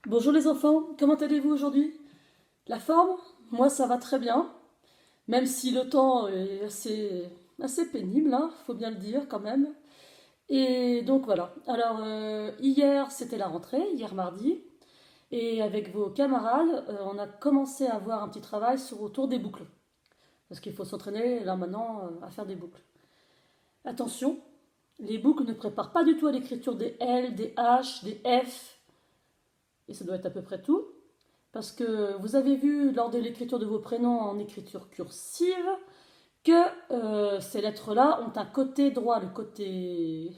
Bonjour les enfants, comment allez-vous aujourd'hui? La forme? Moi ça va très bien, même si le temps est assez pénible, hein, faut bien le dire quand même. Et donc voilà, alors hier c'était la rentrée, hier mardi, et avec vos camarades, on a commencé à avoir un petit travail autour des boucles. Parce qu'il faut s'entraîner là maintenant à faire des boucles. Attention, les boucles ne préparent pas du tout à l'écriture des L, des H, des F, et ça doit être à peu près tout. Parce que vous avez vu lors de l'écriture de vos prénoms en écriture cursive que ces lettres-là ont un côté droit, le côté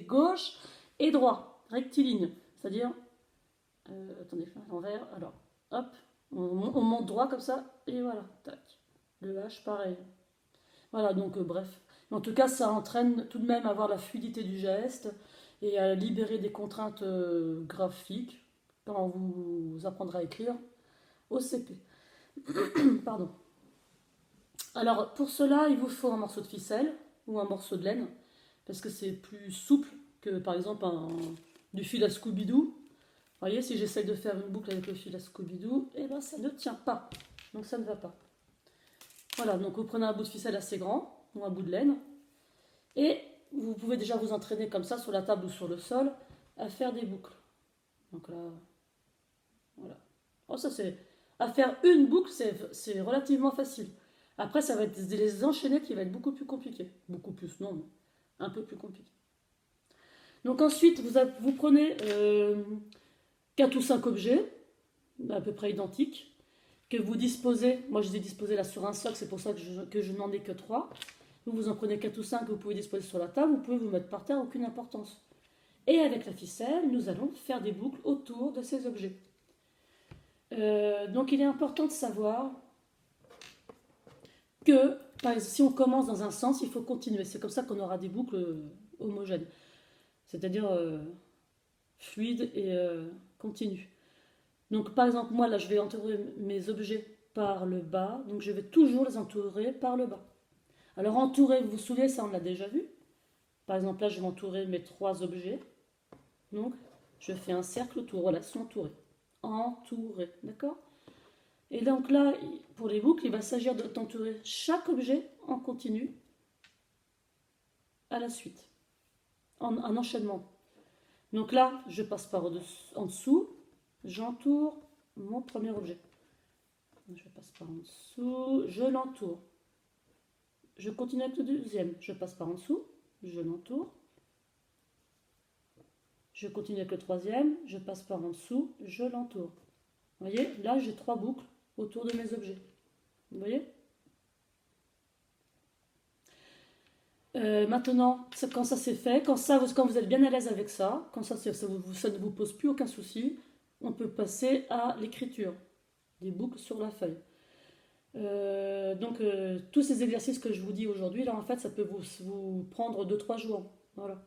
gauche et droit, rectiligne. C'est-à-dire, attendez, je vais à l'envers. Alors, hop, on monte droit comme ça, et voilà, tac. Le H, pareil. Voilà, donc bref. En tout cas, ça entraîne tout de même à avoir la fluidité du geste et à libérer des contraintes graphiques quand vous apprendrez à écrire au CP. Pardon. Alors pour cela, il vous faut un morceau de ficelle ou un morceau de laine parce que c'est plus souple que par exemple du fil à Scooby-Doo. Vous voyez, si j'essaye de faire une boucle avec le fil à Scooby-Doo, eh ben ça ne tient pas. Donc ça ne va pas. Voilà, donc vous prenez un bout de ficelle assez grand ou un bout de laine et vous pouvez déjà vous entraîner comme ça sur la table ou sur le sol à faire des boucles. Donc là, voilà. Oh, ça c'est. À faire une boucle, c'est relativement facile. Après, ça va être les enchaîner qui va être beaucoup plus compliqué. Beaucoup plus, non, mais un peu plus compliqué. Donc ensuite, vous prenez 4 ou 5 objets, à peu près identiques, que vous disposez. Moi, je les ai disposés là sur un socle, c'est pour ça que je n'en ai que 3. Vous en prenez 4 ou 5 que vous pouvez disposer sur la table, vous pouvez vous mettre par terre, aucune importance. Et avec la ficelle, nous allons faire des boucles autour de ces objets. Donc il est important de savoir que, par exemple, si on commence dans un sens, il faut continuer. C'est comme ça qu'on aura des boucles homogènes, c'est-à-dire fluides et continues. Donc par exemple, moi là, je vais entourer mes objets par le bas, donc je vais toujours les entourer par le bas. Alors entourer, vous vous souvenez, ça on l'a déjà vu. Par exemple là, je vais entourer mes 3 objets. Donc je fais un cercle autour, voilà, sont entourés. Entourés, d'accord? Et donc là, pour les boucles, il va s'agir d'entourer chaque objet en continu à la suite, en enchaînement. Donc là, je passe par en dessous, j'entoure mon premier objet. Je passe par en dessous, je l'entoure. Je continue avec le deuxième, je passe par en dessous, je l'entoure. Je continue avec le troisième, je passe par en dessous, je l'entoure. Vous voyez, là j'ai 3 boucles autour de mes objets. Vous voyez? Maintenant, quand ça c'est fait, quand vous êtes bien à l'aise avec ça, quand ça ne vous pose plus aucun souci, on peut passer à l'écriture des boucles sur la feuille. Tous ces exercices que je vous dis aujourd'hui, là en fait, ça peut vous prendre 2 3 jours. Voilà.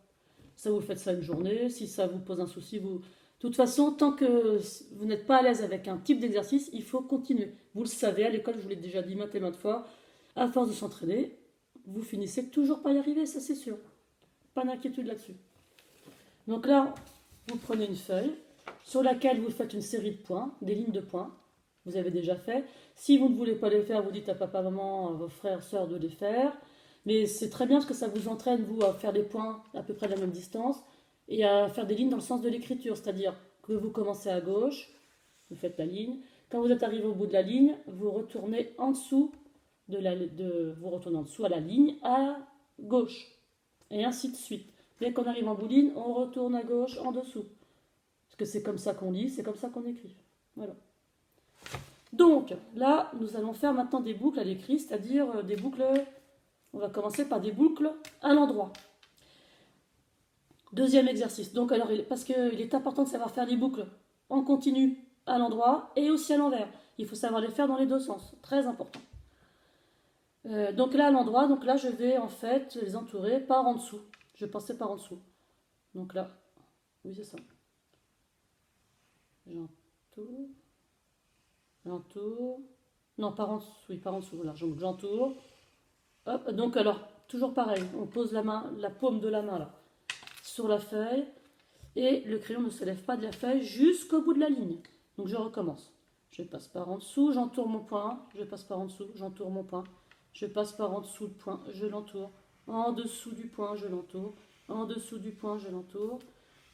Ça vous faites ça une journée, si ça vous pose un souci, vous. De toute façon, tant que vous n'êtes pas à l'aise avec un type d'exercice, il faut continuer. Vous le savez, à l'école, je vous l'ai déjà dit maintes et maintes fois, à force de s'entraîner, vous finissez toujours par y arriver, ça c'est sûr. Pas d'inquiétude là-dessus. Donc là, vous prenez une feuille sur laquelle vous faites une série de points, des lignes de points. Vous avez déjà fait. Si vous ne voulez pas les faire, vous dites à papa, maman, à vos frères, sœurs de les faire. Mais c'est très bien parce que ça vous entraîne, vous, à faire des points à peu près de la même distance et à faire des lignes dans le sens de l'écriture. C'est-à-dire que vous commencez à gauche, vous faites la ligne. Quand vous êtes arrivé au bout de la ligne, vous retournez en dessous vous retournez en dessous à la ligne à gauche. Et ainsi de suite. Dès qu'on arrive en bout de ligne, on retourne à gauche en dessous. Parce que c'est comme ça qu'on lit, c'est comme ça qu'on écrit. Voilà. Donc, là, nous allons faire maintenant des boucles à l'écrit, c'est-à-dire des boucles. On va commencer par des boucles à l'endroit. Deuxième exercice. Donc, alors, parce qu'il est important de savoir faire des boucles en continu à l'endroit et aussi à l'envers. Il faut savoir les faire dans les 2 sens. Très important. Donc là, à l'endroit, donc là, je vais en fait les entourer par en dessous. Je vais passer par en dessous. Donc là, oui, c'est ça. J'entoure. J'entoure. Non, par en dessous. Oui, par en dessous. Voilà, j'entoure. Hop, donc alors, toujours pareil. On pose la paume de la main là, sur la feuille. Et le crayon ne se lève pas de la feuille jusqu'au bout de la ligne. Donc je recommence. Je passe par en dessous, j'entoure mon point, je passe par en dessous, j'entoure mon point, je passe par en dessous le point, je l'entoure, en dessous du point, je l'entoure, en dessous du point, je l'entoure,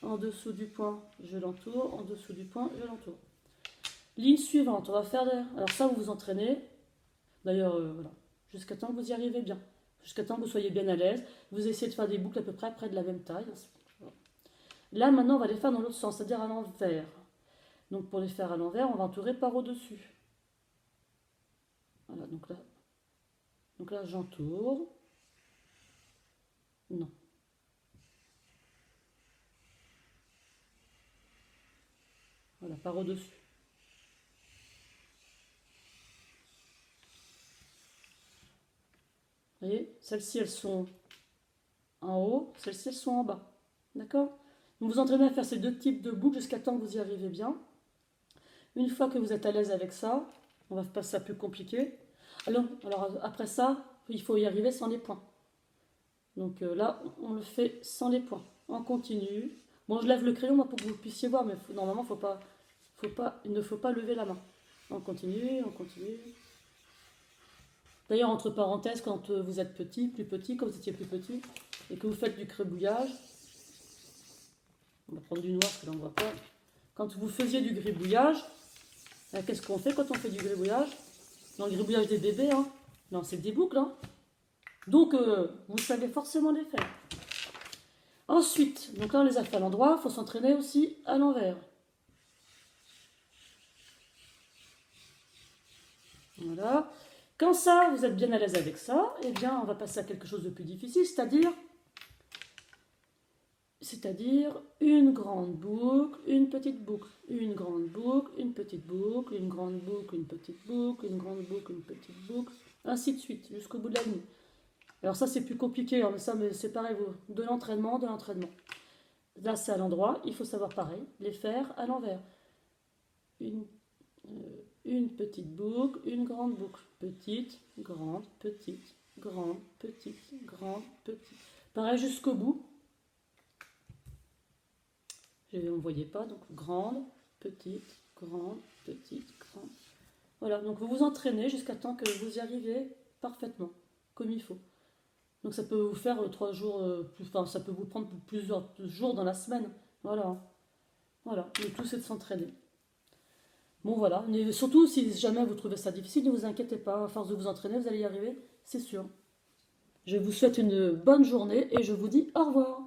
en dessous du point, je l'entoure, en dessous du point, je l'entoure. Ligne suivante, on va faire... Alors ça, vous vous entraînez, d'ailleurs, voilà, jusqu'à temps que vous y arrivez bien, jusqu'à temps que vous soyez bien à l'aise. Vous essayez de faire des boucles à peu près de la même taille. Là, maintenant, on va les faire dans l'autre sens, c'est-à-dire à l'envers. Donc pour les faire à l'envers, on va entourer par au-dessus. Voilà, donc là j'entoure. Non. Voilà, par au-dessus. Vous voyez, celles-ci elles sont en haut, celles-ci elles sont en bas. D'accord? Donc vous entraînez à faire ces deux types de boucles jusqu'à temps que vous y arrivez bien. Une fois que vous êtes à l'aise avec ça, on va passer à plus compliqué. Alors après ça, il faut y arriver sans les points. Donc là, on le fait sans les points. On continue. Bon, je lève le crayon moi, pour que vous puissiez voir, mais normalement, il ne faut pas lever la main. On continue, on continue. D'ailleurs, entre parenthèses, quand vous êtes petit, plus petit, quand vous étiez plus petit, et que vous faites du gribouillage, on va prendre du noir parce que là on ne voit pas. Quand vous faisiez du gribouillage, qu'est-ce qu'on fait quand on fait du gribouillage? Dans le gribouillage des bébés, hein. Non, c'est des boucles, hein. Donc, vous savez forcément les faire. Ensuite, donc là on les a fait à l'endroit, il faut s'entraîner aussi à l'envers. Voilà. Quand ça, vous êtes bien à l'aise avec ça, eh bien on va passer à quelque chose de plus difficile, c'est-à-dire une grande boucle, une petite boucle, une grande boucle, une petite boucle, une grande boucle, une petite boucle, une grande boucle, une petite boucle, ainsi de suite, jusqu'au bout de la ligne. Alors ça c'est plus compliqué, hein, mais c'est pareil, de l'entraînement, de l'entraînement. Là c'est à l'endroit, il faut savoir pareil, les faire à l'envers. Une petite boucle, une grande boucle, petite, grande, petite, grande, petite, grande, petite. Pareil jusqu'au bout. On ne voyait pas, donc grande, petite, grande, petite, grande. Voilà, donc vous vous entraînez jusqu'à temps que vous y arrivez parfaitement, comme il faut. Donc ça peut vous faire 3 jours, enfin ça peut vous prendre plusieurs jours dans la semaine. Voilà, voilà. Le tout c'est de s'entraîner. Bon voilà, mais surtout si jamais vous trouvez ça difficile, ne vous inquiétez pas, à force de vous entraîner, vous allez y arriver, c'est sûr. Je vous souhaite une bonne journée et je vous dis au revoir.